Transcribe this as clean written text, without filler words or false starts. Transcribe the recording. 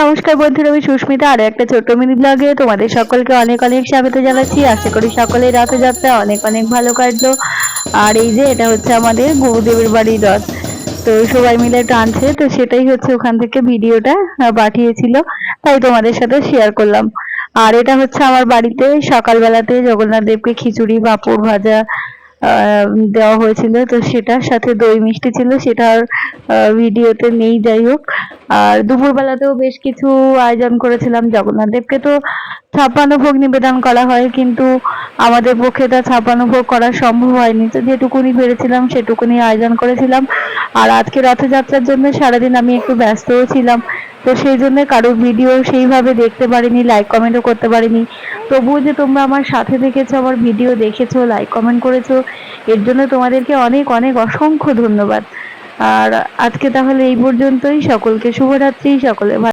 নমস্কার বন্ধুরা, আমি সুস্মিতা। আরো একটা ছোট্ট মিনি ব্লগে তোমাদের সকলকে অনেক অনেক স্বাগত জানাচ্ছি। আশা করি সকলের রথযাত্রা অনেক অনেক ভালো কাটলো। আর এই যে এটা হচ্ছে আমাদের গুরুদেবের বাড়ির রথ। তো সবাই মিলে টানছে, তো সেটাই হচ্ছে ওখান থেকে ভিডিওটা পাঠিয়েছিল, তাই তোমাদের সাথে শেয়ার করলাম। আর এটা হচ্ছে আমার বাড়িতে সকালবেলাতে জগন্নাথ দেবকে খিচুড়ি পাঁপড় ভাজা দেওয়া হয়েছিল, তো সেটার সাথে দই মিষ্টি ছিল, সেটার ভিডিওতে নেই, যাই হোক। আর দুপুরবেলাতেও বেশ কিছু আয়োজন করেছিলাম। জগন্নাথ দেবকে তো 56 ভোগ নিবেদন করা হয়, কিন্তু আমাদের পক্ষে তা 56 ভোগ করা সম্ভব হয়নি, তো যেটুকুনি পেরেছিলাম সেটুকুনি আয়োজন করেছিলাম। আর আজকে রথযাত্রার জন্য সারাদিন আমি একটু ব্যস্তও ছিলাম, তো সেই জন্য কারোর ভিডিও সেইভাবে দেখতে পারিনি, লাইক কমেন্টও করতে পারিনি। তবুও যে তোমরা আমার সাথে থেকেছো, আমার ভিডিও দেখেছো, লাইক কমেন্ট করেছো, এর জন্য তোমাদেরকে অনেক অনেক অসংখ্য ধন্যবাদ। আর আজকে তাহলে এই পর্যন্তই। সকলকে শুভরাত্রি, সকলে